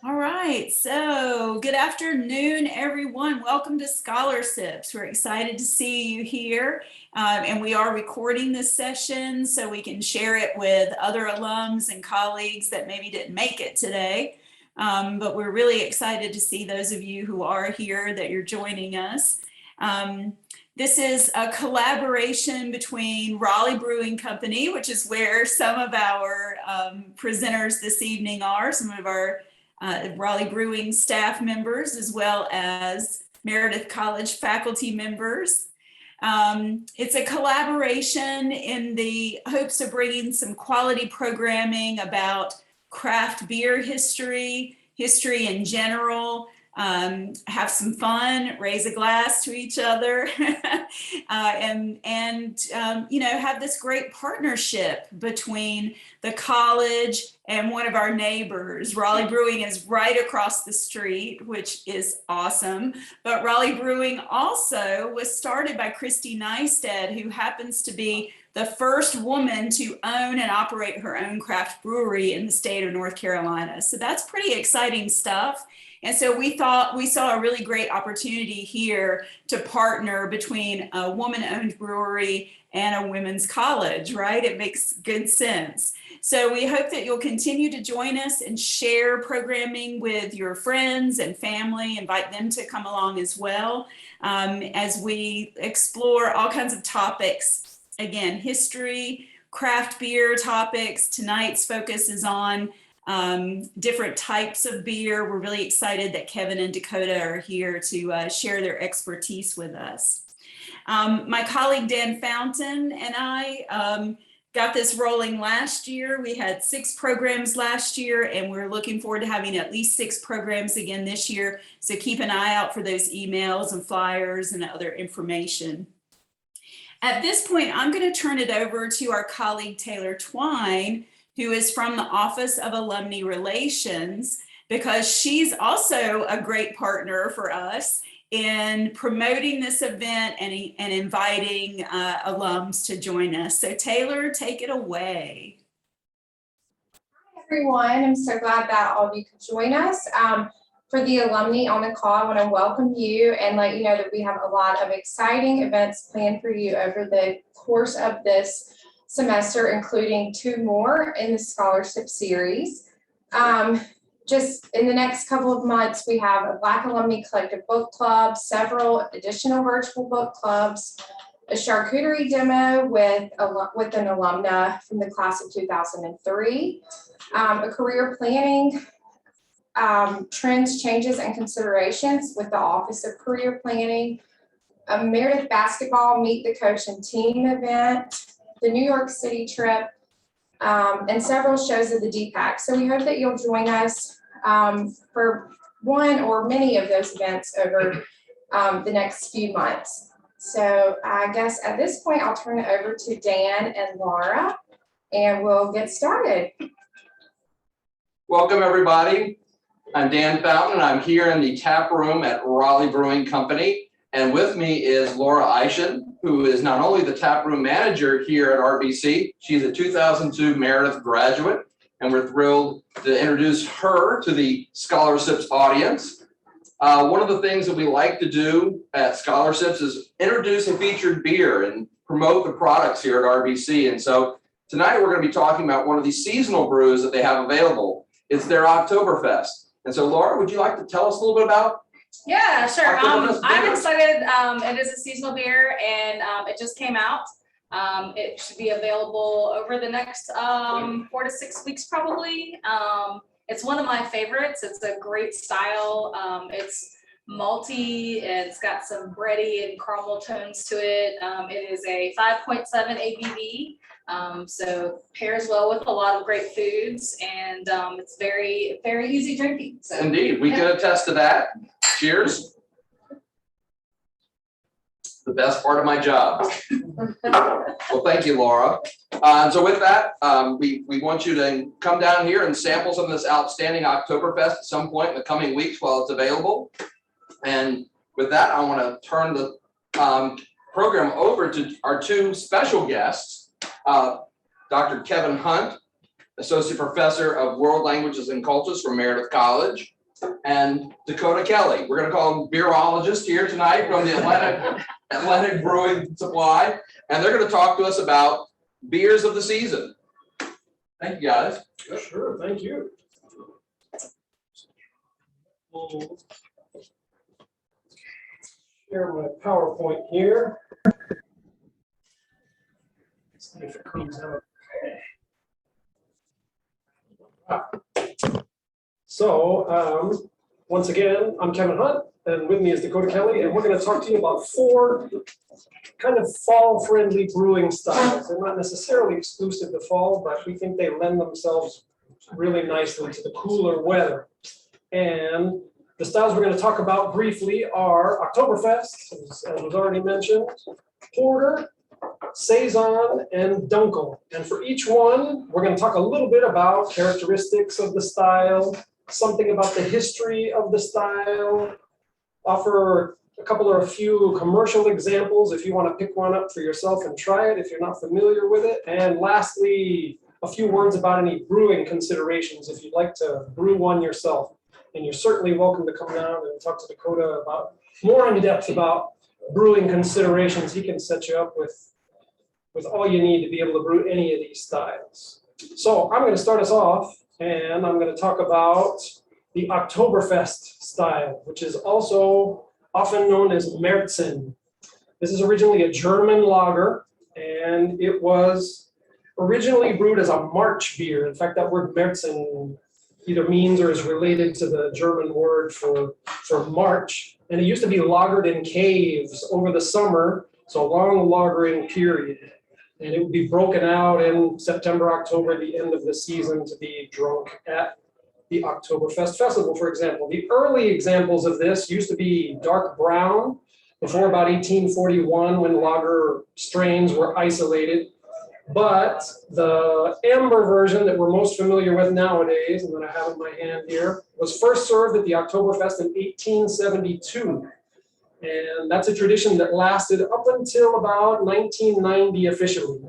All right, so good afternoon, everyone. Welcome to Scholarships. We're excited to see you here, and we are recording this session so we can share it with other alums and colleagues that maybe didn't make it today. But we're really excited to see those of you who are here that you're joining us. This is a collaboration between Raleigh Brewing Company, which is where some of our presenters this evening are, some of our Raleigh Brewing staff members, as well as Meredith College faculty members. It's a collaboration in the hopes of bringing some quality programming about craft beer history in general, have some fun, raise a glass to each other, and you know, have this great partnership between the college and one of our neighbors. Raleigh Brewing is right across the street, which is awesome. But Raleigh Brewing also was started by Christy Neisted, who happens to be the first woman to own and operate her own craft brewery in the state of North Carolina. So that's pretty exciting stuff. And so we thought we saw a really great opportunity here to partner between a woman-owned brewery and a women's college, right? It makes good sense. So we hope that you'll continue to join us and share programming with your friends and family, invite them to come along as well, as we explore all kinds of topics. Again, history, craft beer topics. Tonight's focus is on different types of beer. We're really excited that Keven and Dakotah are here to share their expertise with us. My colleague Dan Fountain and I got this rolling last year. We had 6 programs last year, and we're looking forward to having at least 6 programs again this year. So keep an eye out for those emails and flyers and other information. At this point, I'm going to turn it over to our colleague Taylor Twine, who is from the Office of Alumni Relations, because she's also a great partner for us in promoting this event and inviting alums to join us. So Taylor, take it away. Hi everyone, I'm so glad that all of you could join us. For the alumni on the call, I want to welcome you and let you know that we have a lot of exciting events planned for you over the course of this semester, including 2 more in the scholarship series. Just in the next couple of months, we have a Black Alumni Collective Book Club, several additional virtual book clubs, a charcuterie demo with an alumna from the class of 2003, a career planning, trends, changes, and considerations with the Office of Career Planning, a Meredith Basketball Meet the Coach and Team event, the New York City trip, and several shows of the DPAC. So we hope that you'll join us for one or many of those events over the next few months. So I guess at this point, I'll turn it over to Dan and Laura, and we'll get started. Welcome, everybody. I'm Dan Fountain, and I'm here in the tap room at Raleigh Brewing Company. And with me is Laura Eischen, who is not only the tap room manager here at RBC, she's a 2002 Meredith graduate, and we're thrilled to introduce her to the Scholarships audience. One of the things that we like to do at Scholarships is introduce a featured beer and promote the products here at RBC. And so tonight we're going to be talking about one of these seasonal brews that they have available. It's their Oktoberfest. And so Laura, would you like to tell us a little bit about? Yeah, sure. I'm excited. It is a seasonal beer, and it just came out. It should be available over the next 4 to 6 weeks, probably. It's one of my favorites. It's a great style. It's malty, and it's got some bready and caramel tones to it. It is a 5.7 ABV, so pairs well with a lot of great foods, and it's very, very easy drinking. So. Indeed, we can attest to that. Cheers. The best part of my job. Well, thank you, Laura. So with that, we want you to come down here and sample some of this outstanding Oktoberfest at some point in the coming weeks while it's available. And with that, I want to turn the program over to our 2 special guests, Dr. Keven Hunt, Associate Professor of World Languages and Cultures from Meredith College, and Dakotah Kelly. We're going to call him beerologist here tonight from the Atlantic Brewing Supply, and they're going to talk to us about beers of the season. Thank you, guys. Sure, thank you. Share my PowerPoint here. See if it comes out. So, once again, I'm Kevin Hunt, and with me is Dakotah Kelly, and we're going to talk to you about 4 kind of fall-friendly brewing styles. They're not necessarily exclusive to fall, but we think they lend themselves really nicely to the cooler weather. And the styles we're going to talk about briefly are Oktoberfest, as was already mentioned, Porter, Saison, and Dunkel. And for each one, we're going to talk a little bit about characteristics of the style, something about the history of the style, offer a couple or a few commercial examples if you want to pick one up for yourself and try it if you're not familiar with it. And lastly, a few words about any brewing considerations if you'd like to brew one yourself. And you're certainly welcome to come down and talk to Dakotah about more in depth about brewing considerations. He can set you up with all you need to be able to brew any of these styles. So I'm going to start us off, and I'm going to talk about the Oktoberfest style, which is also often known as Märzen. This is originally a German lager, and it was originally brewed as a March beer. In fact, that word Märzen either means or is related to the German word for March. And it used to be lagered in caves over the summer, so a long lagering period. And it would be broken out in September, October, the end of the season, to be drunk at the Oktoberfest festival, for example. The early examples of this used to be dark brown before about 1841 when lager strains were isolated. But the amber version that we're most familiar with nowadays, and that I have in my hand here, was first served at the Oktoberfest in 1872. And that's a tradition that lasted up until about 1990 officially.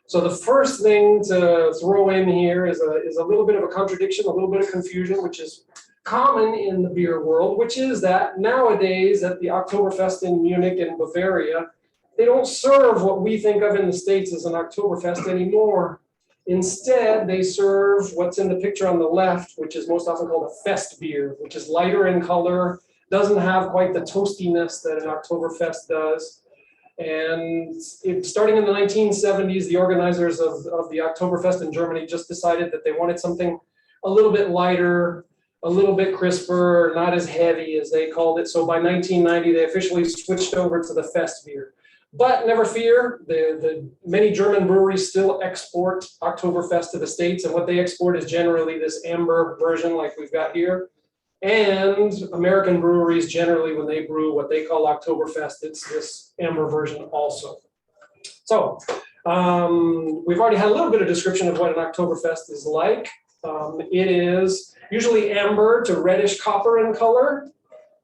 So the first thing to throw in here is a little bit of a contradiction, a little bit of confusion, which is common in the beer world, which is that nowadays at the Oktoberfest in Munich and Bavaria, they don't serve what we think of in the States as an Oktoberfest anymore. Instead, they serve what's in the picture on the left, which is most often called a fest beer, which is lighter in color, doesn't have quite the toastiness that an Oktoberfest does. And starting in the 1970s, the organizers of the Oktoberfest in Germany just decided that they wanted something a little bit lighter, a little bit crisper, not as heavy as they called it. So by 1990, they officially switched over to the fest beer. But never fear, the many German breweries still export Oktoberfest to the States, and what they export is generally this amber version like we've got here. And American breweries generally, when they brew what they call Oktoberfest, it's this amber version also. So we've already had a little bit of description of what an Oktoberfest is like. It is usually amber to reddish copper in color.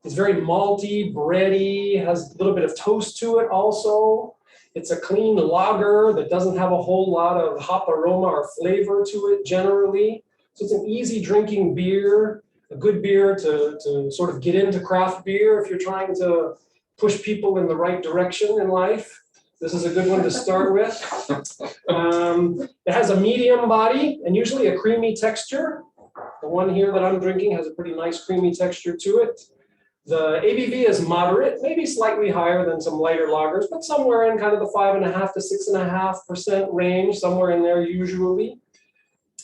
It's very malty, bready, has a little bit of toast to it also. It's a clean lager that doesn't have a whole lot of hop aroma or flavor to it generally. So it's an easy drinking beer, a good beer to sort of get into craft beer if you're trying to push people in the right direction in life. This is a good one to start with. It has a medium body and usually a creamy texture. The one here that I'm drinking has a pretty nice creamy texture to it. The ABV is moderate, maybe slightly higher than some lighter lagers, but somewhere in kind of the 5.5 to 6.5% range, somewhere in there usually.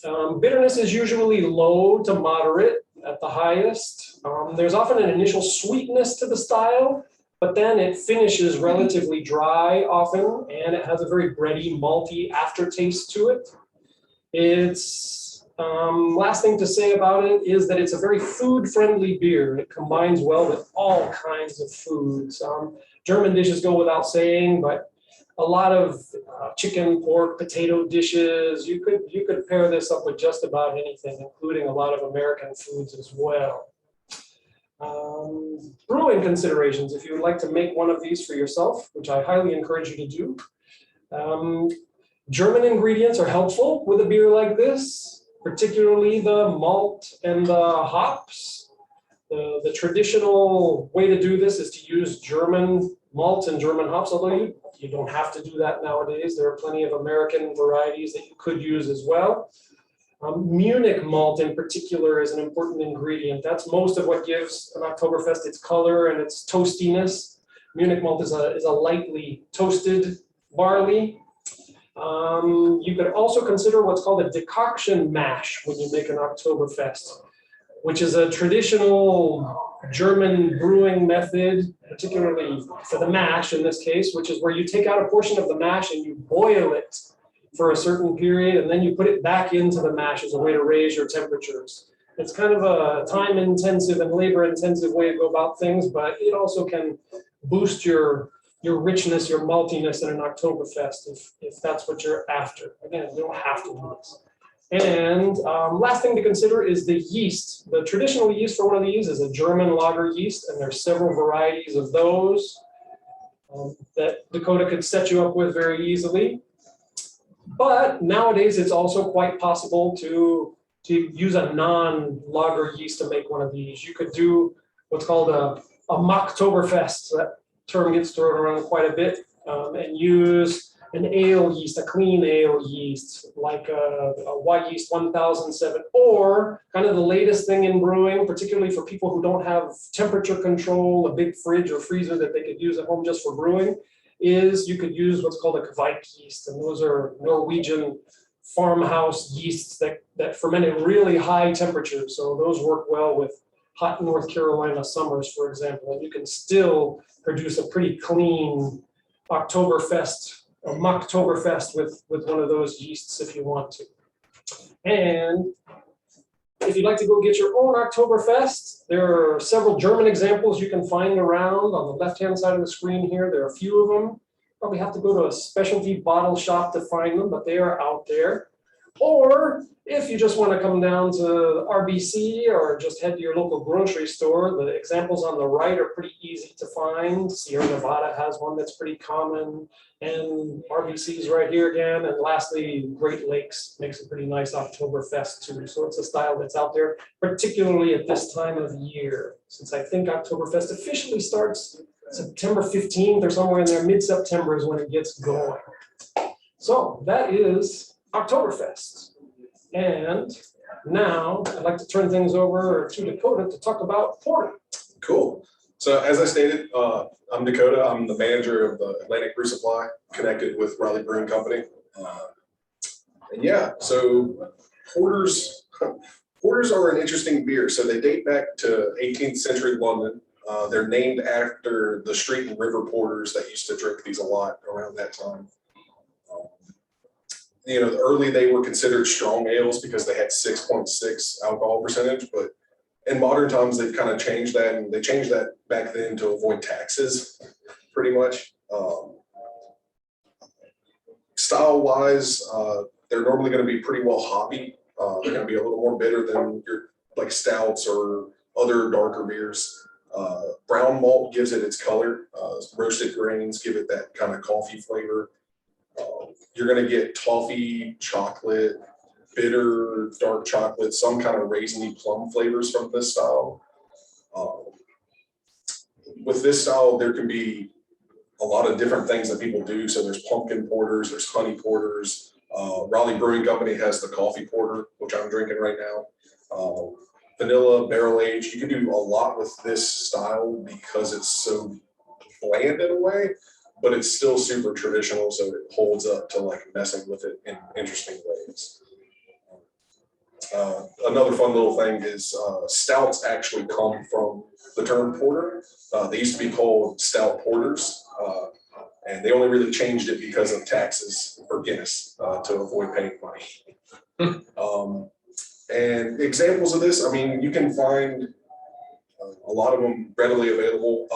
Bitterness is usually low to moderate at the highest. There's often an initial sweetness to the style, but then it finishes relatively dry often, and it has a very bready, malty aftertaste to it. It's last thing to say about it is that it's a very food-friendly beer. It combines well with all kinds of foods. German dishes go without saying, but a lot of chicken, pork, potato dishes. You could pair this up with just about anything, including a lot of American foods as well. Brewing considerations, if you would like to make one of these for yourself, which I highly encourage you to do. German ingredients are helpful with a beer like this, particularly the malt and the hops. The traditional way to do this is to use German malt and German hops, although you don't have to do that nowadays. There are plenty of American varieties that you could use as well. Munich malt in particular is an important ingredient. That's most of what gives an Oktoberfest its color and its toastiness. Munich malt is a lightly toasted barley. You could also consider what's called a decoction mash when you make an Oktoberfest, which is a traditional German brewing method, particularly for the mash in this case, which is where you take out a portion of the mash and you boil it for a certain period, and then you put it back into the mash as a way to raise your temperatures. It's kind of a time-intensive and labor-intensive way to go about things, but it also can boost your richness, your maltiness in an Oktoberfest if that's what you're after. Again, you don't have to do this. And last thing to consider is the yeast. The traditional yeast for one of these is a German lager yeast, and there's several varieties of those that Dakotah could set you up with very easily. But nowadays, it's also quite possible to use a non-lager yeast to make one of these. You could do what's called a Mocktoberfest. That term gets thrown around quite a bit, and use an ale yeast, a clean ale yeast, like a Y yeast 1007, or kind of the latest thing in brewing, particularly for people who don't have temperature control, a big fridge or freezer that they could use at home just for brewing, is you could use what's called a Kveik yeast, and those are Norwegian farmhouse yeasts that ferment at really high temperatures. So those work well with hot North Carolina summers, for example, and you can still produce a pretty clean Oktoberfest, a Mocktoberfest with one of those yeasts if you want to. And if you'd like to go get your own Oktoberfest, there are several German examples you can find around on the left-hand side of the screen here. There are a few of them. Probably have to go to a specialty bottle shop to find them, but they are out there. Or if you just want to come down to RBC or just head to your local grocery store, the examples on the right are pretty easy to find. Sierra Nevada has one that's pretty common, and RBC's right here again. And lastly, Great Lakes makes a pretty nice Oktoberfest too. So it's a style that's out there, particularly at this time of year, since I think Oktoberfest officially starts September 15th or somewhere in there. Mid-September is when it gets going. So that is Oktoberfest. And now I'd like to turn things over to Dakotah to talk about porter. Cool. So as I stated, I'm Dakotah. I'm the manager of the Atlantic Brew Supply, connected with Raleigh Brewing Company. And yeah, so porters are an interesting beer. So they date back to 18th century London. They're named after the street and river porters that used to drink these a lot around that time. Early they were considered strong ales because they had 6.6 alcohol percentage, but in modern times they've kind of changed that, and they changed that back then to avoid taxes, pretty much. Style-wise, they're normally going to be pretty well hoppy. They're going to be a little more bitter than your like stouts or other darker beers. Brown malt gives it its color. Roasted grains give it that kind of coffee flavor. You're going to get toffee, chocolate, bitter, dark chocolate, some kind of raisiny plum flavors from this style. With this style, there can be a lot of different things that people do. So there's pumpkin porters, there's honey porters. Raleigh Brewing Company has the coffee porter, which I'm drinking right now. Vanilla, barrel aged. You can do a lot with this style because it's so bland in a way, but it's still super traditional, so it holds up to like messing with it in interesting ways. Another fun little thing is stouts actually come from the term porter. They used to be called stout porters, and they only really changed it because of taxes for Guinness to avoid paying money. And examples of this, I mean, you can find a lot of them readily available.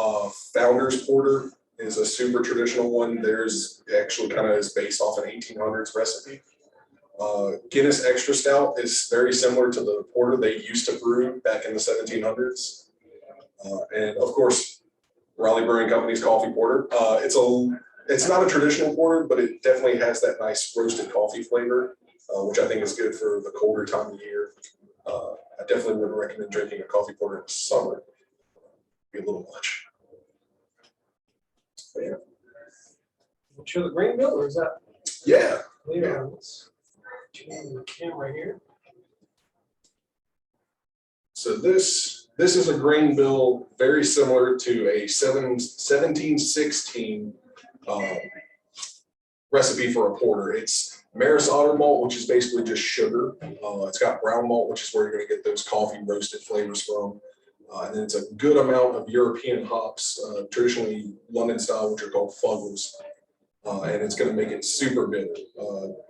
Founders Porter is a super traditional one. There's actually kind of is based off an 1800s recipe. Guinness Extra Stout is very similar to the porter they used to brew back in the 1700s. And of course, Raleigh Brewing Company's coffee porter. It's a It's not a traditional porter, but it definitely has that nice roasted coffee flavor, which I think is good for the colder time of year. I definitely wouldn't recommend drinking a coffee porter in the summer. Be a little much. But yeah. Show the grain bill, or is that Yeah. later on? Let's change the camera here. So this is a grain bill very similar to a 1716 recipe for a porter. It's Maris Otter malt, which is basically just sugar. It's got brown malt, which is where you're going to get those coffee roasted flavors from. And then it's a good amount of European hops, traditionally London style, which are called fuggles. And it's going to make it super bitter.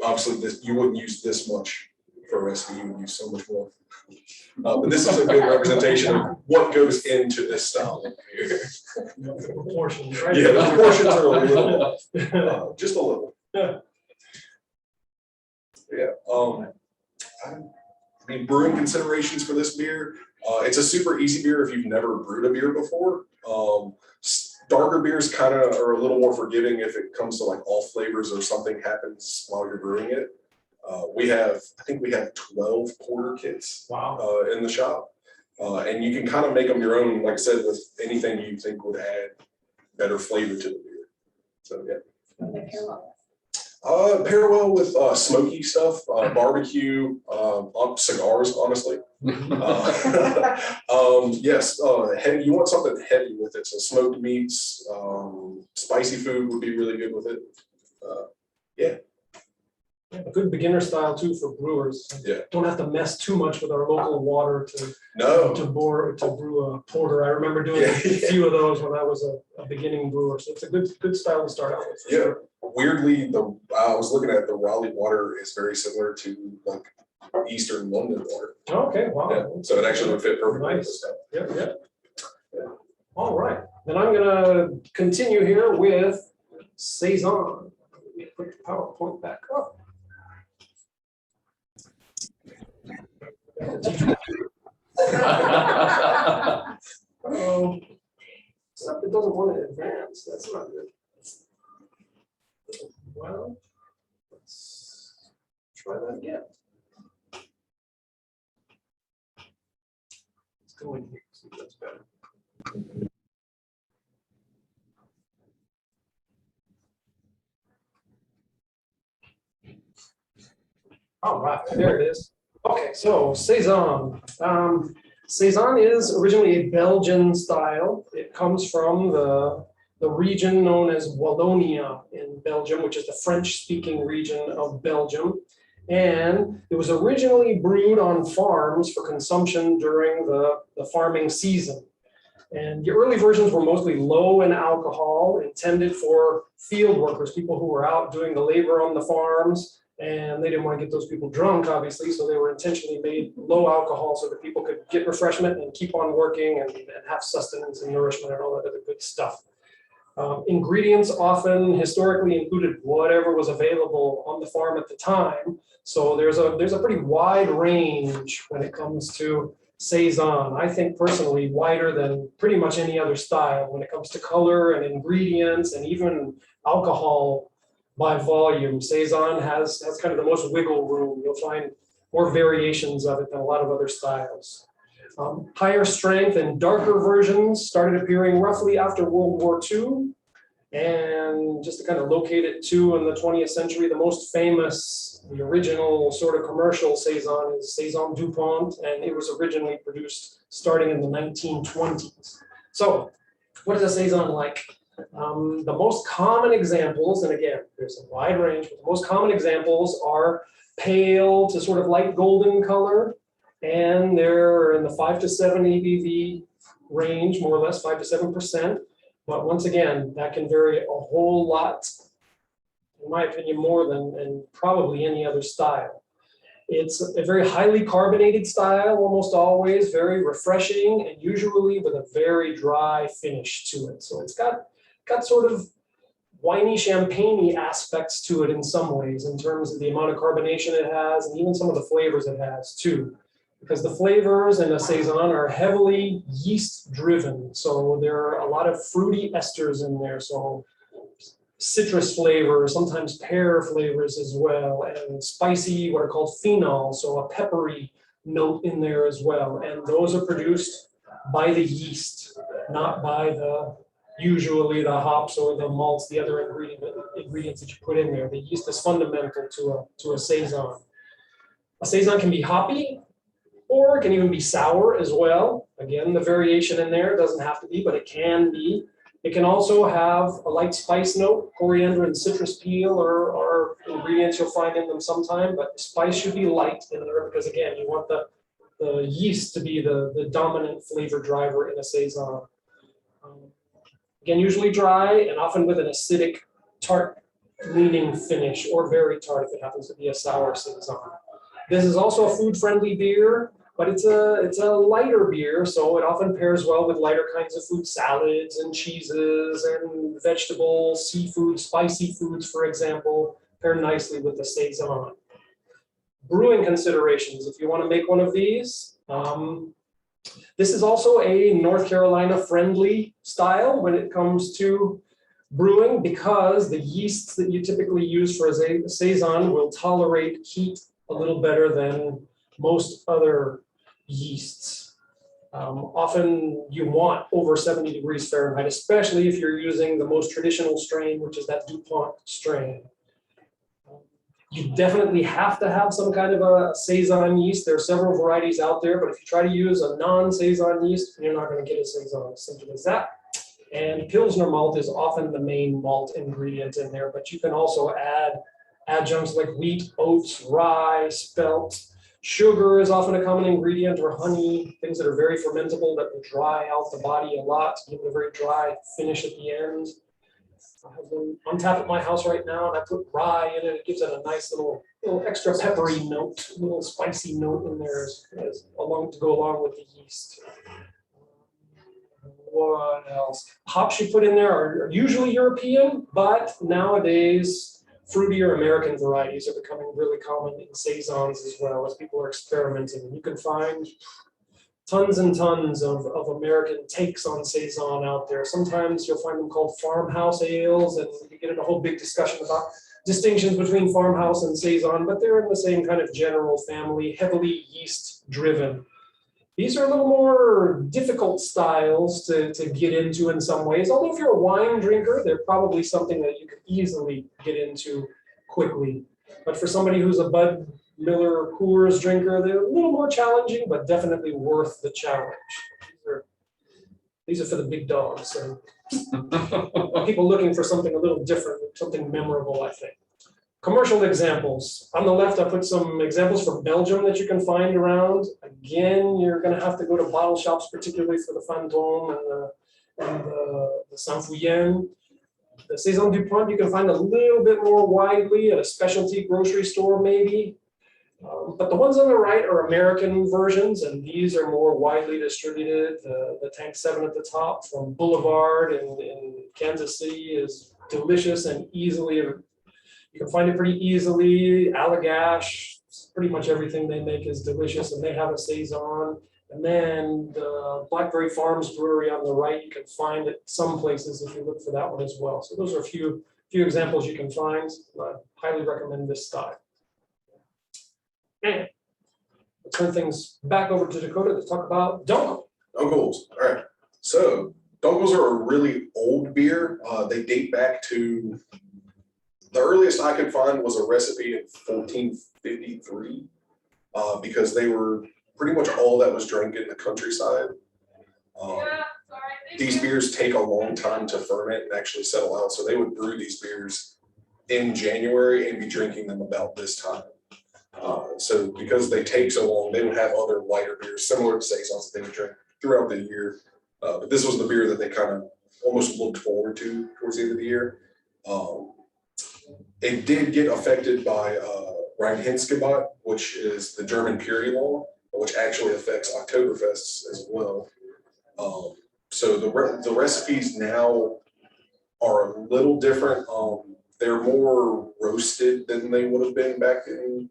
Obviously, you wouldn't use this much for a recipe. You would use so much more. But this is a good representation of what goes into this style. The proportions, right? Yeah, the proportions are a little, just a little. Yeah. Yeah. I mean, brewing considerations for this beer. It's a super easy beer if you've never brewed a beer before. Darker beers kind of are a little more forgiving if it comes to like all flavors or something happens while you're brewing it. I think we have 12 porter kits. Wow. In the shop. And you can kind of make them your own, like I said, with anything you think would add better flavor to the beer. So yeah. Pair well with smoky stuff, barbecue, cigars, honestly. Yes, heavy. You want something heavy with it. So smoked meats, spicy food would be really good with it. Yeah. A good beginner style too for brewers. Yeah. Don't have to mess too much with our local water to brew a porter. I remember doing a few of those when I was a beginning brewer. So it's a good style to start out with. Yeah. Sure. Weirdly, I was looking at the Raleigh water is very similar to like Eastern London water. Okay. Wow. Yeah. So it actually would fit perfectly. Nice. Yeah. All right. Then I'm gonna continue here with Saison. Let me put the PowerPoint back up. Stuff that doesn't want to advance, that's not good. Well, let's try that again. Let's go in here, see if that's better. All right, there it is. Okay, so Saison. Saison is originally a Belgian style. It comes from the region known as Wallonia in Belgium, which is the French-speaking region of Belgium. And it was originally brewed on farms for consumption during the farming season. And the early versions were mostly low in alcohol, intended for field workers, people who were out doing the labor on the farms. And they didn't want to get those people drunk, obviously, so they were intentionally made low alcohol so that people could get refreshment and keep on working and have sustenance and nourishment and all that other good stuff. Ingredients often historically included whatever was available on the farm at the time. So there's a pretty wide range when it comes to Saison. I think personally wider than pretty much any other style when it comes to color and ingredients and even alcohol by volume. Saison has kind of the most wiggle room. You'll find more variations of it than a lot of other styles. Higher strength and darker versions started appearing roughly after World War II. And just to kind of locate it too, in the 20th century, the most famous, the original sort of commercial Saison is Saison DuPont, and it was originally produced starting in the 1920s. So what is a Saison like? The most common examples, and again, there's a wide range, but the most common examples are pale to sort of light golden color, and they're in the 5 to 7 ABV range, more or less 5 to 7%. But once again, that can vary a whole lot, in my opinion, more than probably any other style. It's a very highly carbonated style, almost always, very refreshing, and usually with a very dry finish to it. So it's got sort of winey, champagne-y aspects to it in some ways, in terms of the amount of carbonation it has, and even some of the flavors it has too. Because the flavors in a Saison are heavily yeast-driven, so there are a lot of fruity esters in there. So citrus flavors, sometimes pear flavors as well, and spicy, what are called phenols, so a peppery note in there as well. And those are produced by the yeast, not by usually the hops or the malts, the other ingredients that you put in there. The yeast is fundamental to a saison. A saison can be hoppy, or it can even be sour as well. Again, the variation in there doesn't have to be, but it can be. It can also have a light spice note. Coriander and citrus peel are ingredients you'll find in them sometime, but spice should be light in there because, again, you want the yeast to be the dominant flavor driver in a saison. Again, usually dry and often with an acidic, tart leaning finish, or very tart if it happens to be a sour saison. This is also a food-friendly beer, but it's a lighter beer, so it often pairs well with lighter kinds of food, salads and cheeses and vegetables, seafood, spicy foods, for example, pair nicely with the saison. Brewing considerations, if you want to make one of these, this is also a North Carolina friendly style when it comes to brewing, because the yeasts that you typically use for a saison will tolerate heat a little better than most other yeasts. Often you want over 70 degrees Fahrenheit, especially if you're using the most traditional strain, which is that DuPont strain. You definitely have to have some kind of a saison yeast. There are several varieties out there, but if you try to use a non-saison yeast, you're not going to get a saison, as simple as that. And Pilsner malt is often the main malt ingredient in there, but you can also add adjuncts like wheat, oats, rye, spelt. Sugar is often a common ingredient, or honey, things that are very fermentable that will dry out the body a lot, give it a very dry finish at the end. I have one on tap at my house right now, and I put rye in it. It gives it a nice little extra peppery note, a little spicy note in there as to go along with the yeast. What else? Hops you put in there are usually European, but nowadays fruitier American varieties are becoming really common in saisons as well, as people are experimenting. You can find tons and tons of American takes on saison out there. Sometimes you'll find them called farmhouse ales, and you get in a whole big discussion about distinctions between farmhouse and saison, but they're in the same kind of general family, heavily yeast driven. These are a little more difficult styles to get into in some ways. Although if you're a wine drinker, they're probably something that you could easily get into quickly. But for somebody who's a Bud Miller Coors drinker, they're a little more challenging, but definitely worth the challenge. These are for the big dogs and people looking for something a little different, something memorable, I think. Commercial examples. On the left, I put some examples from Belgium that you can find around. Again, you're going to have to go to bottle shops, particularly for the Fantôme and the Saint-Fouillon. The Saison DuPont you can find a little bit more widely at a specialty grocery store, maybe. But the ones on the right are American versions, and these are more widely distributed. The Tank 7 at the top from Boulevard in Kansas City is delicious and easily, you can find it pretty easily. Allagash, pretty much everything they make is delicious, and they have a saison. And then the Blackberry Farms Brewery on the right, you can find it some places if you look for that one as well. So those are a few examples you can find. I highly recommend this style. And I'll turn things back over to Dakotah to talk about Dunkle. Dunkles, all right. So Dunkles are a really old beer. They date back to, the earliest I could find was a recipe in 1453, because they were pretty much all that was drank in the countryside. These beers take a long time to ferment and actually settle out, so they would brew these beers in January and be drinking them about this time. So because they take so long, they would have other lighter beers similar to saisons that they would drink throughout the year. But this was the beer that they kind of almost looked forward to towards the end of the year. It did get affected by Reinheitsgebot, which is the German purity law, which actually affects Oktoberfests as well. So the recipes now are a little different. They're more roasted than they would have been back in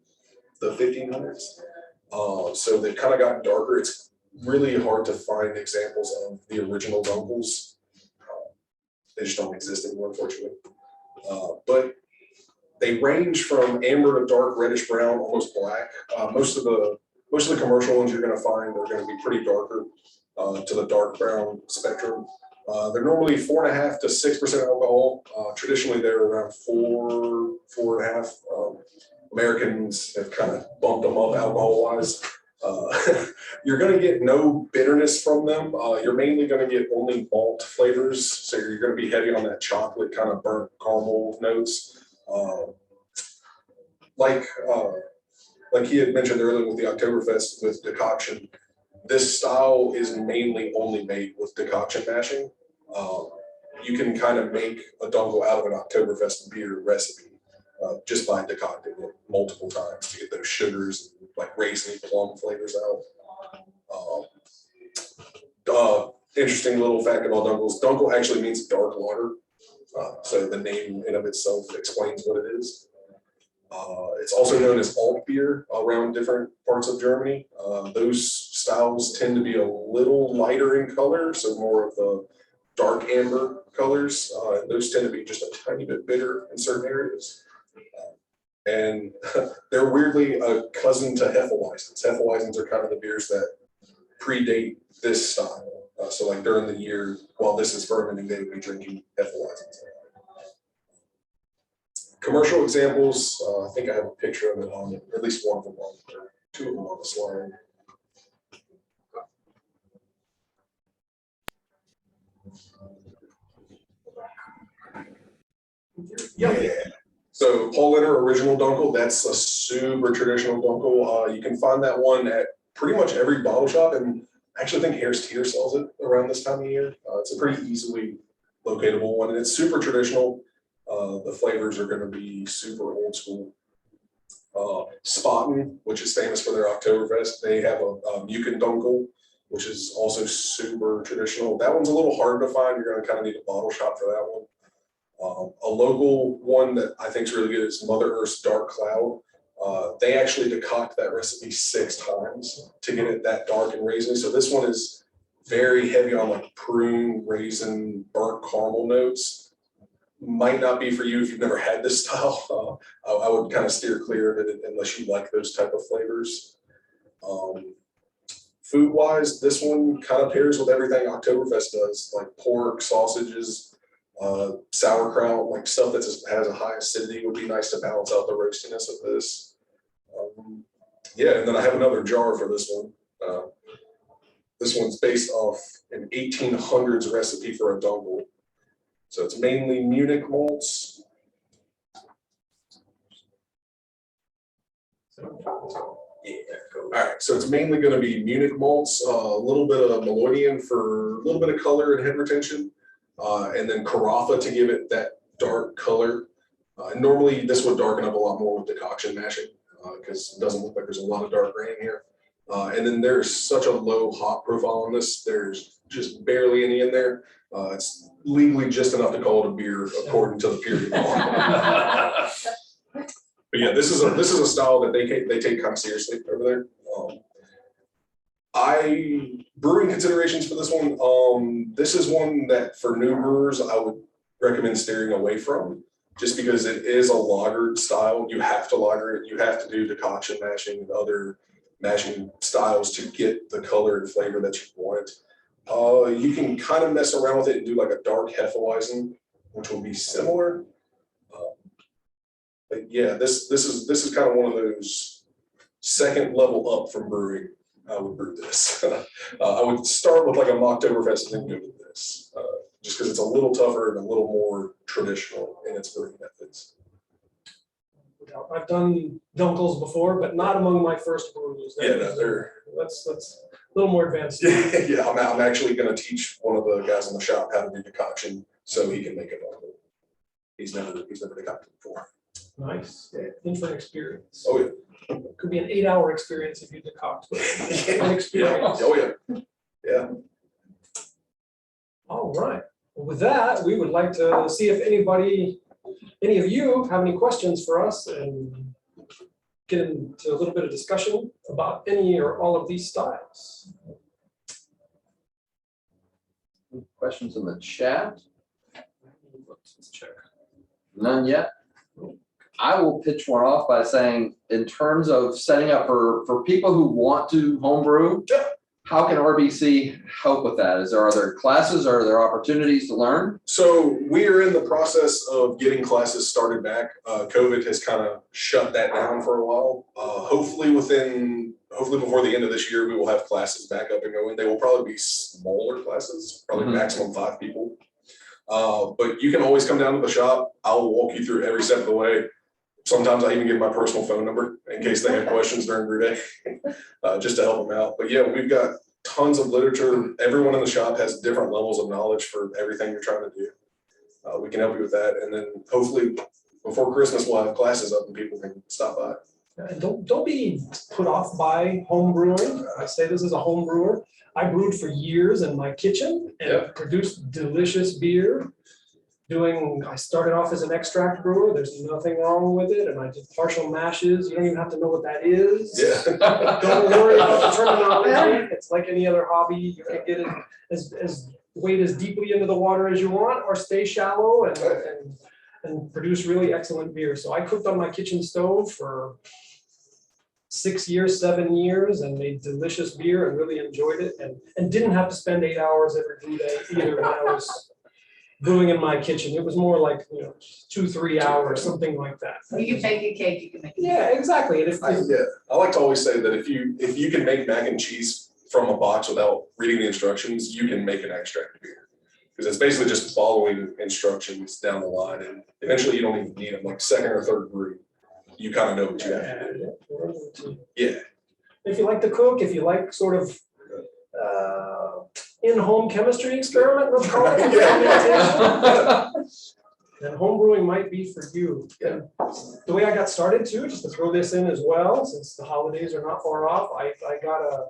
the 1500s. So they've kind of gotten darker. It's really hard to find examples of the original Dunkles. They just don't exist anymore, unfortunately. But they range from amber to dark reddish brown, almost black. Most of the commercial ones you're going to find are going to be pretty darker to the dark brown spectrum. They're normally 4.5 to 6% alcohol. Traditionally, they're around 4.5. Americans have kind of bumped them up alcohol-wise. You're going to get no bitterness from them. You're mainly going to get only malt flavors, so you're going to be heavy on that chocolate kind of burnt caramel notes. Like he had mentioned earlier with the Oktoberfest with decoction, this style is mainly only made with decoction mashing. You can kind of make a dunkel out of an Oktoberfest beer recipe just by decocting it multiple times to get those sugars and like raisin plum flavors out. Interesting little fact about dunkels. Dunkel actually means dark lager. So the name in of itself explains what it is. It's also known as alt beer around different parts of Germany. Those styles tend to be a little lighter in color, so more of the dark amber colors. Those tend to be just a tiny bit bitter in certain areas. And they're weirdly a cousin to Hefeweizens. Hefeweizens are kind of the beers that predate this style. So like during the year, while this is fermenting, they would be drinking Hefeweizens. Commercial examples, I think I have a picture of it on it, at least one of them on there, two of them on the slide. Yeah. So Paul Leonard Original Dunkel, that's a super traditional Dunkel. You can find that one at pretty much every bottle shop, and I actually think Harris Teeter sells it around this time of year. It's a pretty easily locatable one, and it's super traditional. The flavors are going to be super old school. Spaten, which is famous for their Oktoberfest, they have a Muken Dunkel, which is also super traditional. That one's a little hard to find. You're going to kind of need a bottle shop for that one. A local one that I think is really good is Mother Earth's Dark Cloud. They actually decoct that recipe 6 times to get it that dark and raisiny. So this one is very heavy on like prune, raisin, burnt caramel notes. Might not be for you if you've never had this style. I would kind of steer clear of it unless you like those type of flavors. Food-wise, this one kind of pairs with everything Oktoberfest does, like pork, sausages, sauerkraut, like stuff that has a high acidity would be nice to balance out the roastiness of this. Yeah, and then I have another jar for this one. This one's based off an 1800s recipe for a dunkel. So it's mainly Munich malts. Yeah, all right, so it's mainly going to be Munich malts, a little bit of Meloidian for a little bit of color and head retention, and then Carafa to give it that dark color. Normally, this would darken up a lot more with decoction mashing because it doesn't look like there's a lot of dark grain here. And then there's such a low hop profile on this. There's just barely any in there. It's legally just enough to call it a beer according to the period law. But yeah, this is a style that they take kind of seriously over there. Brewing considerations for this one. This is one that for new brewers I would recommend steering away from, just because it is a lagered style. You have to lager it. You have to do decoction mashing and other mashing styles to get the color and flavor that you want. You can kind of mess around with it and do like a dark Hefeweizen, which will be similar. But yeah, this is kind of one of those second level up from brewing. I would brew this. I would start with like a Oktoberfest and then go with this, just because it's a little tougher and a little more traditional in its brewing methods. I've done dunkels before, but not among my first brews. Yeah, no, that's a little more advanced. Yeah, I'm actually going to teach one of the guys in the shop how to do decoction so he can make a dunkel. He's never decocted before. Nice. Yeah. Infant experience. Oh yeah. Could be an 8-hour experience if you decoct. An experience. Oh yeah. Yeah. All right. Well, with that, we would like to see if any of you have any questions for us and get into a little bit of discussion about any or all of these styles. Questions in the chat? Let's check. None yet? I will pitch one off by saying, in terms of setting up for people who want to homebrew, how can RBC help with that? Are there classes, are there opportunities to learn? So we are in the process of getting classes started back. COVID has kind of shut that down for a while. Hopefully before the end of this year, we will have classes back up and going. They will probably be smaller classes, probably maximum 5 people. But you can always come down to the shop. I'll walk you through every step of the way. Sometimes I even give my personal phone number in case they have questions during brew day, just to help them out. But yeah, we've got tons of literature. Everyone in the shop has different levels of knowledge for everything you're trying to do. We can help you with that. And then hopefully before Christmas, we'll have classes up and people can stop by. And don't be put off by home brewing. I say this as a home brewer. I brewed for years in my kitchen and produced delicious beer. I started off as an extract brewer. There's nothing wrong with it. And I did partial mashes. You don't even have to know what that is. Yeah. Don't worry about the terminology. It's like any other hobby. You can get it as wade as deeply into the water as you want, or stay shallow and produce really excellent beer. So I cooked on my kitchen stove for 6 years, 7 years, and made delicious beer and really enjoyed it, and didn't have to spend 8 hours every brew day either when I was brewing in my kitchen. It was more like 2-3 hours, something like that. You can bake a cake, you can make. Yeah, exactly. And I like to always say that if you can make mac and cheese from a box without reading the instructions, you can make an extract beer. Because it's basically just following instructions down the line, and eventually you don't even need them. Like second or third brew, you kind of know what you have to do. Yeah. If you like to cook, if you like sort of in-home chemistry experiment, let's call it, then home brewing might be for you. And the way I got started too, just to throw this in as well, since the holidays are not far off, I got a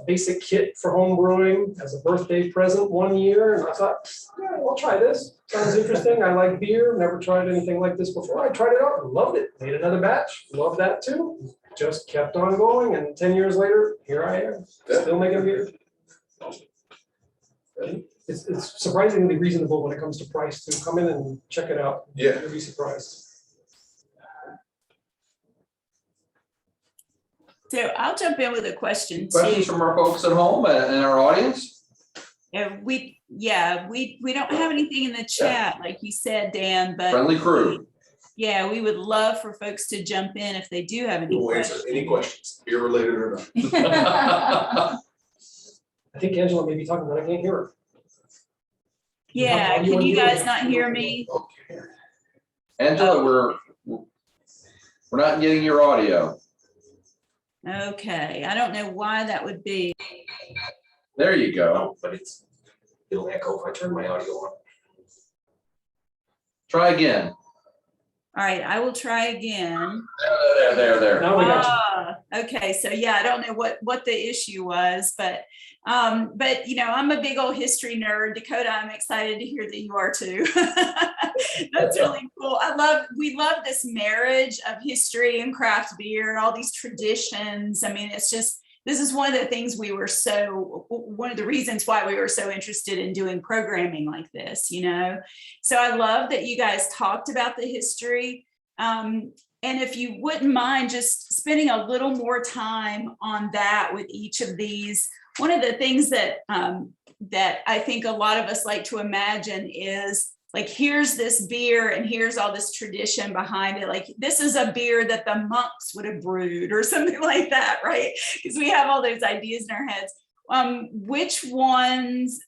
basic kit for home brewing as a birthday present one year, and I thought, yeah, I'll try this. Sounds interesting. I like beer, never tried anything like this before. I tried it out and loved it. Made another batch, loved that too. Just kept on going, and 10 years later, here I am, still making beer. It's surprisingly reasonable when it comes to price too. Come in and check it out. Yeah. You'll be surprised. So I'll jump in with a question Questions too. from our folks at home and our audience? We don't have anything in the chat, like you said, Dan, but Friendly crew. yeah, we would love for folks to jump in if they do have any We'll answer questions. any questions, beer related or not. I think Angela may be talking, but I can't hear her. Yeah, can you guys not hear me? Angela, we're not getting your audio. Okay, I don't know why that would be. There you go. Oh, but it'll echo if I turn my audio on. Try again. All right, I will try again. There. Now we got you. Okay, so yeah, I don't know what the issue was, but I'm a big old history nerd. Dakotah, I'm excited to hear that you are too. That's really cool. We love this marriage of history and craft beer and all these traditions. I mean, this is one of the things one of the reasons why we were so interested in doing programming like this, So I love that you guys talked about the history. And if you wouldn't mind just spending a little more time on that with each of these, one of the things that I think a lot of us like to imagine is like, here's this beer and here's all this tradition behind it. Like, this is a beer that the monks would have brewed or something like that, right? Because we have all those ideas in our heads. Which ones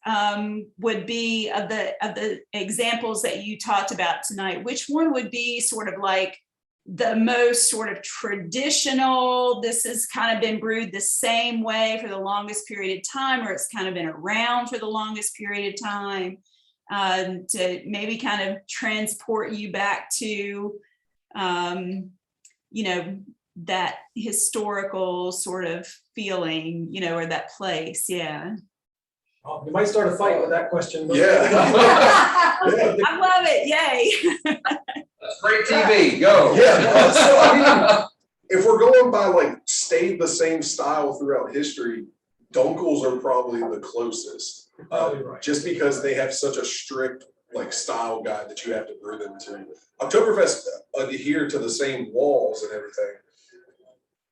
would be of the examples that you talked about tonight? Which one would be sort of like the most sort of traditional? This has kind of been brewed the same way for the longest period of time, or it's kind of been around for the longest period of time, to maybe kind of transport you back to, that historical sort of feeling, or that place. Yeah. Oh, you might start a fight with that question. Yeah. I love it. Yay. That's great TV. Go. Yeah. So I mean, if we're going by like stayed the same style throughout history, Dunkels are probably the closest. Probably right. Just because they have such a strict like style guide that you have to brew them to. Oktoberfest adhere to the same laws and everything.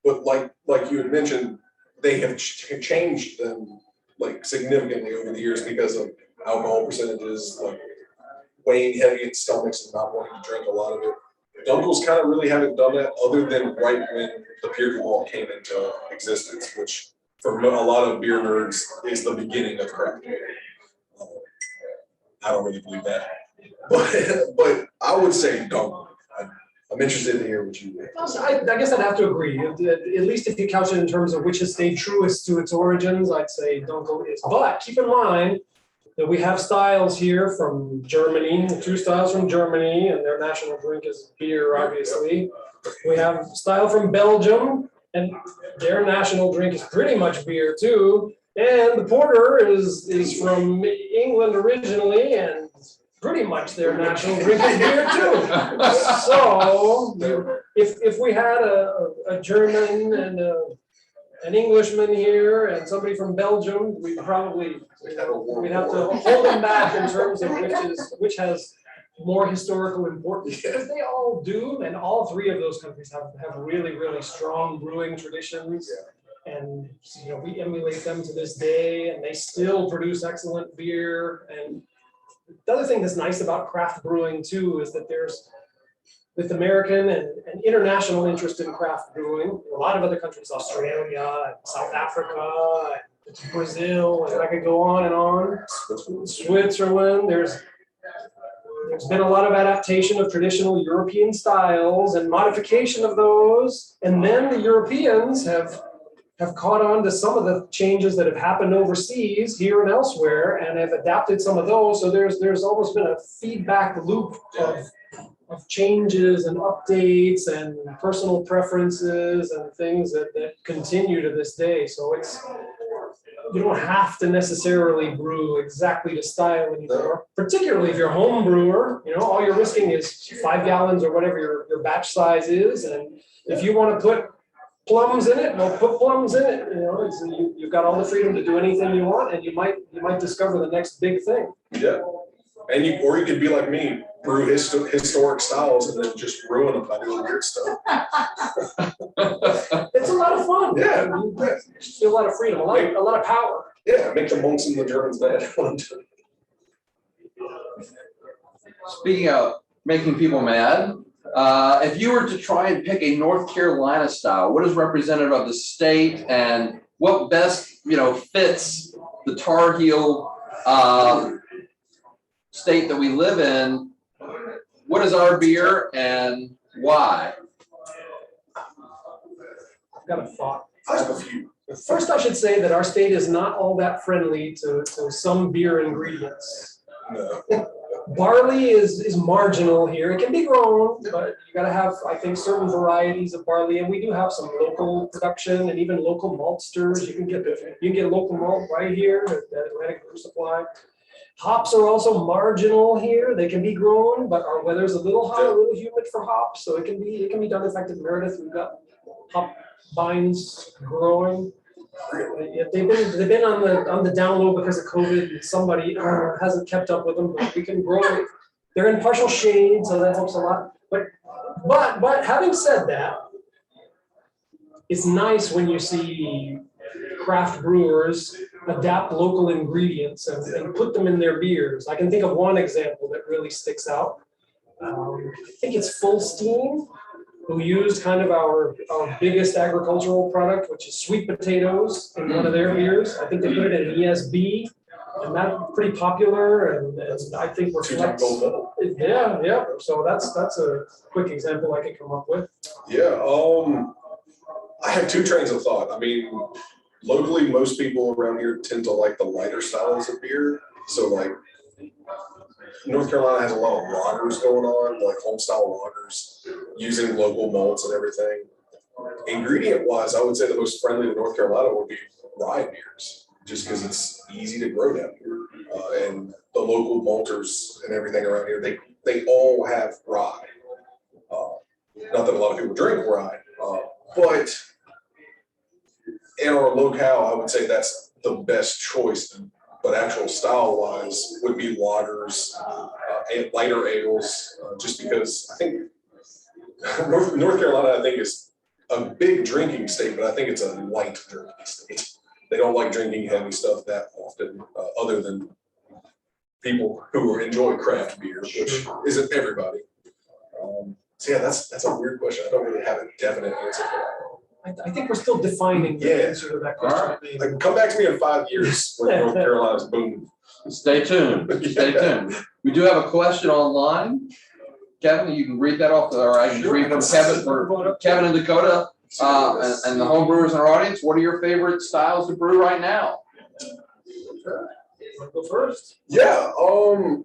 But like you had mentioned, they have changed them like significantly over the years because of alcohol percentages, like weighing heavy in stomachs and not wanting to drink a lot of it. Dunkel's kind of really haven't done that other than right when the beer law came into existence, which for a lot of beer nerds is the beginning of craft beer. I don't really believe that, but I would say Dunkel. I'm interested to hear what you think. I guess I'd have to agree. At least if you couch it in terms of which has stayed truest to its origins, I'd say Dunkel is. But keep in mind that we have styles here from Germany, 2 styles from Germany, and their national drink is beer, obviously. We have style from Belgium, and their national drink is pretty much beer too. And the porter is from England originally, and pretty much their national drink is beer too. So if we had a German and an Englishman here and somebody from Belgium, we'd have to hold them back in terms of which has more historical importance, because they all do, and all 3 of those countries have really, really strong brewing traditions. And we emulate them to this day, and they still produce excellent beer. And the other thing that's nice about craft brewing too is that there's, with American and international interest in craft brewing, a lot of other countries, Australia, and South Africa, and Brazil, and I could go on and on. Switzerland, there's been a lot of adaptation of traditional European styles and modification of those. And then the Europeans have caught on to some of the changes that have happened overseas, here and elsewhere, and have adapted some of those. So there's almost been a feedback loop of changes and updates and personal preferences and things that continue to this day. So you don't have to necessarily brew exactly to style anymore, particularly if you're a home brewer. All you're risking is 5 gallons or whatever your batch size is. And if you want to put plums in it, well, put plums in it. You've got all the freedom to do anything you want, and you might discover the next big thing. Yeah, and you could be like me, brew historic styles and then just ruin them by doing weird stuff. It's a lot of fun. Yeah, you feel a lot of freedom, a lot of power. Yeah, make the monks and the Germans mad. Speaking of making people mad, if you were to try and pick a North Carolina style, what is representative of the state and what best, fits the Tar Heel state that we live in? What is our beer and why? I've got a thought. I have a few. First, I should say that our state is not all that friendly to some beer ingredients. No. Barley is marginal here. It can be grown, but you got to have, I think, certain varieties of barley, and we do have some local production and even local maltsters. You can get local malt right here at Atlantic Brew Supply. Hops are also marginal here. They can be grown, but our weather's a little hot, a little humid for hops, so it can be done. In fact, in Meredith, we've got hop vines growing. They've been on the down low because of COVID. Somebody hasn't kept up with them, but we can grow it. They're in partial shade, so that helps a lot. But having said that, it's nice when you see craft brewers adapt local ingredients and put them in their beers. I can think of one example that really sticks out. I think it's Full Steam, who used kind of our biggest agricultural product, which is sweet potatoes, in one of their beers. I think they put it in ESB, and that's pretty popular, and I think reflects. Yeah. So that's a quick example I could come up with. Yeah, I have 2 trains of thought. I mean, locally, most people around here tend to like the lighter styles of beer. So like North Carolina has a lot of lagers going on, like home style lagers, using local malts and everything. Ingredient wise, I would say the most friendly to North Carolina would be rye beers, just because it's easy to grow down here. And the local malters and everything around here, they all have rye. Not that a lot of people drink rye, but in our locale, I would say that's the best choice. But actual style wise would be lagers, lighter ales, just because I think North Carolina, I think, is a big drinking state, but I think it's a light drinking state. They don't like drinking heavy stuff that often, other than people who enjoy craft beer, which isn't everybody. So yeah, that's a weird question. I don't really have a definite answer for that. I think we're still defining the answer to that question. Like, come back to me in 5 years when North Carolina's booming. Stay tuned. Stay tuned. We do have a question online. Kevin, you can read that off, or I can read from Kevin for Kevin and Dakotah, and the home brewers in our audience. What are your favorite styles to brew right now? Go first. Yeah.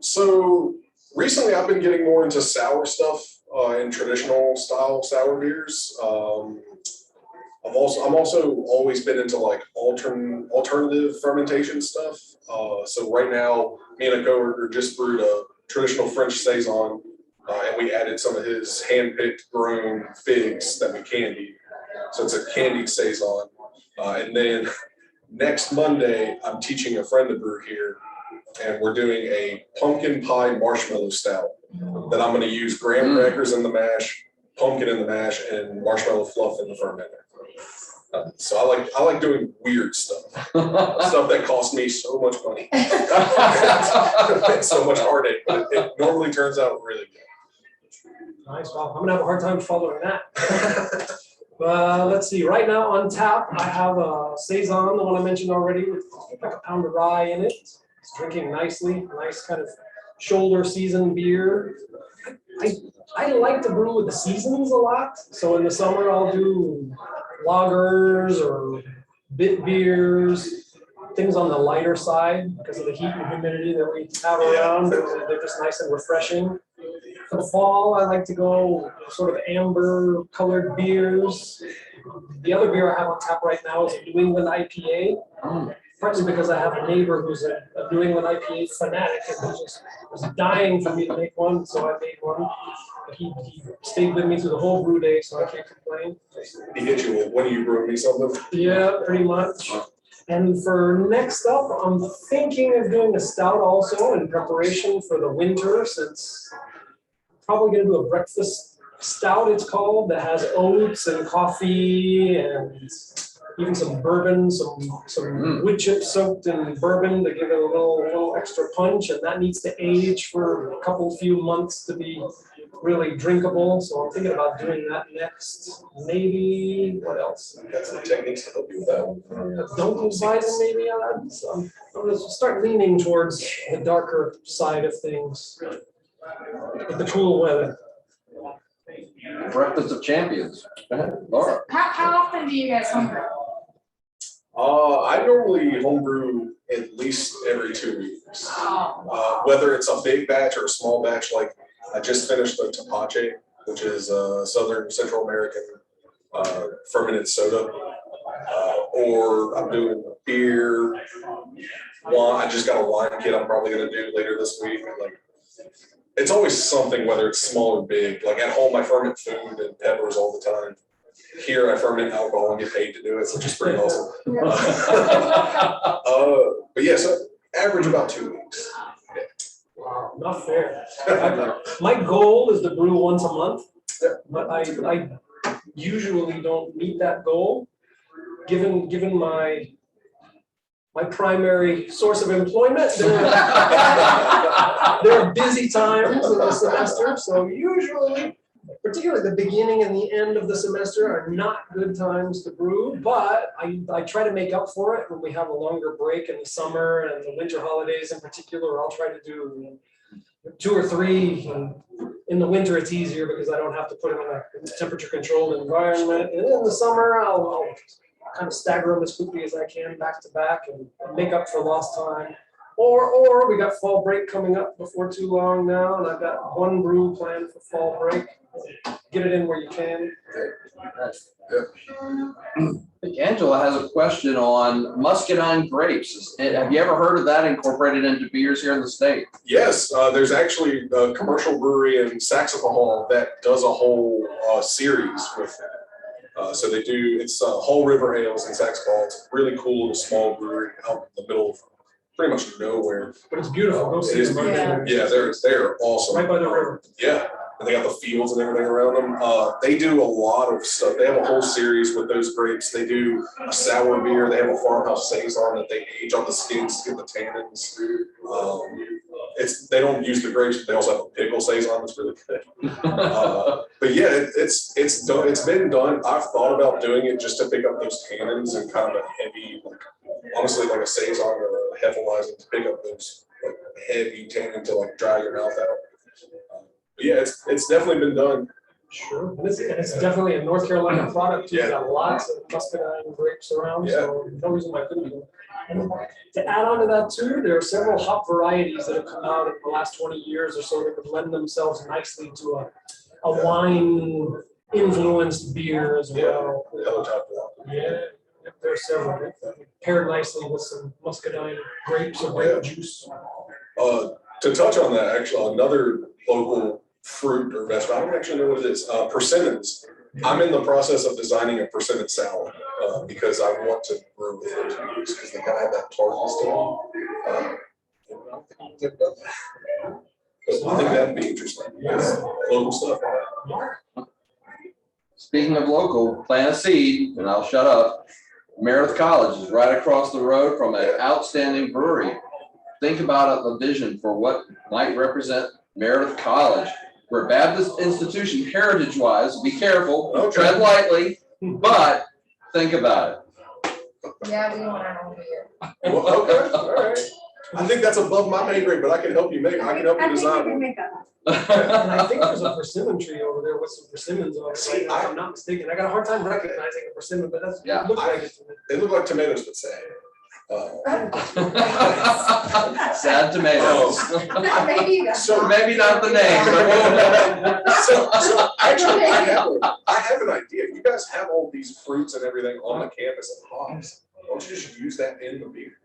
So recently I've been getting more into sour stuff and traditional style sour beers. I'm also always been into like alternative fermentation stuff. So right now, me and a coworker just brewed a traditional French saison, and we added some of his hand-picked grown figs that we candied. So it's a candied saison. And then next Monday, I'm teaching a friend to brew here, and we're doing a pumpkin pie marshmallow stout that I'm going to use graham crackers in the mash, pumpkin in the mash, and marshmallow fluff in the fermenter. So I like doing weird stuff, stuff that costs me so much money, and so much heartache, but it normally turns out really good. Nice. Well, I'm gonna have a hard time following that. Let's see. Right now on tap, I have a saison, the one I mentioned already, with like a pound of rye in it. It's drinking nicely. Nice kind of shoulder seasoned beer. I like to brew with the seasons a lot. So in the summer, I'll do lagers or bit beers, things on the lighter side because of the heat and humidity that we have around. They're just nice and refreshing. For the fall, I like to go sort of amber colored beers. The other beer I have on tap right now is a New England IPA. Partly because I have a neighbor who's a New England IPA fanatic and he just was dying for me to make one, so I made one. But he stayed with me through the whole brew day, so I can't complain. He hit you with, when you brew me something? Yeah, pretty much. And for next up, I'm thinking of doing a stout also in preparation for the winter, since I'm probably going to do a breakfast stout, it's called, that has oats and coffee and even some bourbon, some wood chips soaked in bourbon to give it a little extra punch, and that needs to age for a few months to be really drinkable. So I'm thinking about doing that next. Maybe what else? Got some techniques to help you with that one. Dunkel Weizen maybe on that. So I'm gonna start leaning towards the darker side of things with the cool weather. Breakfast of Champions. Go ahead, Laura. How often do you guys homebrew? I normally homebrew at least every 2 weeks. Whether it's a big batch or a small batch, like I just finished the Tepache, which is a Southern Central American fermented soda, or I'm doing beer, wine. I just got a wine kit I'm probably going to do later this week. Like, it's always something, whether it's small or big. Like at home, I ferment food and peppers all the time. Here, I ferment alcohol and get paid to do it, which is pretty awesome. But yeah, so average about 2 weeks. Yeah. Wow, not fair. My goal is to brew once a month, but I usually don't meet that goal, given my primary source of employment. There are busy times in the semester, so usually, particularly the beginning and the end of the semester, are not good times to brew, but I try to make up for it when we have a longer break in the summer and the winter holidays in particular. I'll try to do 2 or 3. And in the winter, it's easier because I don't have to put them in a temperature-controlled environment. And in the summer, I'll kind of stagger them as quickly as I can back to back and make up for lost time. Or we got fall break coming up before too long now, and I've got 1 brew planned for fall break. Get it in where you can. Angela has a question on muscadine grapes. Have you ever heard of that incorporated into beers here in the state? Yes, there's actually a commercial brewery in Saxapahaw that does a whole series with that. So it's Hull River Ales in Saxapahaw. It's a really cool little small brewery out in the middle of pretty much nowhere. But it's beautiful. Go It see is them. beautiful. Yeah, they're awesome. Right by the river. Yeah, and they got the fields and everything around them. They do a lot of stuff. They have a whole series with those grapes. They do a sour beer. They have a farmhouse saison that they age on the skins to get the tannins. They don't use the grapes, but they also have a pickle saison that's really good. But yeah, it's done. It's been done. I've thought about doing it just to pick up those tannins and kind of a heavy, like, honestly, like a saison or a hefeweizen to pick up those like heavy tannin to like dry your mouth out. But yeah, it's definitely been done. Sure. And it's definitely a North Carolina product. You've got lots of muscadine grapes around, so no reason why I couldn't do it. And to add on to that too, there are several hop varieties that have come out in the last 20 years or so that could lend themselves nicely to a wine influenced beer as well. Yeah, there are several paired nicely with some muscadine grapes or grape juice. To touch on that, actually, another local fruit or vegetable, I don't actually know what it is, persimmons. I'm in the process of designing a persimmon salad because I want to brew with those beers because they kind of have that tartness to them. But I think that'd be interesting. Local stuff. Speaking of local, plant a seed, and I'll shut up. Meredith College is right across the road from an outstanding brewery. Think about the vision for what might represent Meredith College. We're a Baptist institution heritage-wise. Be careful, tread lightly, but think about it. Yeah, we want our own beer. Well, okay, all right. I think that's above my pay grade, but I can help you design one. And I think there's a persimmon tree over there with some persimmons on it, if I'm not mistaken. I got a hard time recognizing a persimmon, but that's, Yeah. it looks like it to me. They look like tomatoes, but sad. Sad tomatoes. Maybe So Maybe not the name, but So actually, I have an idea. You guys have all these fruits and everything on the campus and hops. Why don't you just use that in the beer?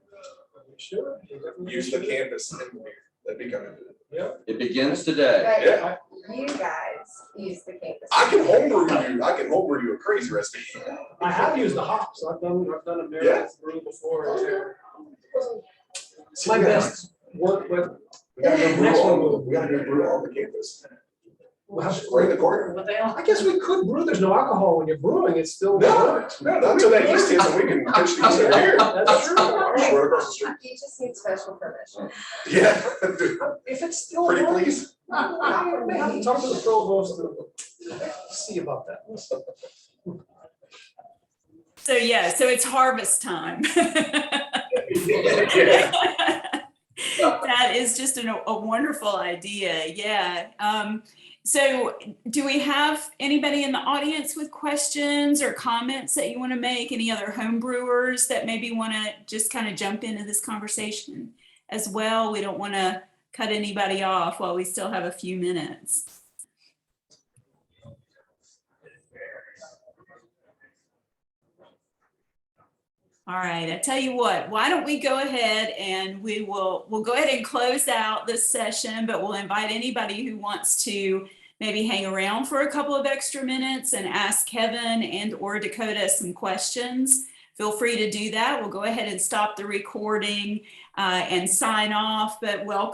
Sure. Use the campus in the beer. That'd be kind of good. Yeah. it begins today. Yeah. You guys use the campus. I can homebrew you a crazy recipe. I have used the hops. I've done a Meredith brew before. It's my best work, but We gotta go brew on the campus. Right in the corner. I guess we could brew. There's no alcohol when you're brewing. It's still. No, not until that yeast hits and we can pitch these over here. That's true. Right across the street. You just need special permission. Yeah. If it's still. Pretty warm, please. I have to talk to the provost and see about that. So yeah, so it's harvest time. That is just a wonderful idea. Yeah. So do we have anybody in the audience with questions or comments that you want to make? Any other home brewers that maybe want to just kind of jump into this conversation as well? We don't want to cut anybody off while we still have a few minutes. All right, I tell you what, why don't we go ahead and we'll go ahead and close out this session, but we'll invite anybody who wants to maybe hang around for a couple of extra minutes and ask Keven and or Dakotah some questions. Feel free to do that. We'll go ahead and stop the recording and sign off, but welcome.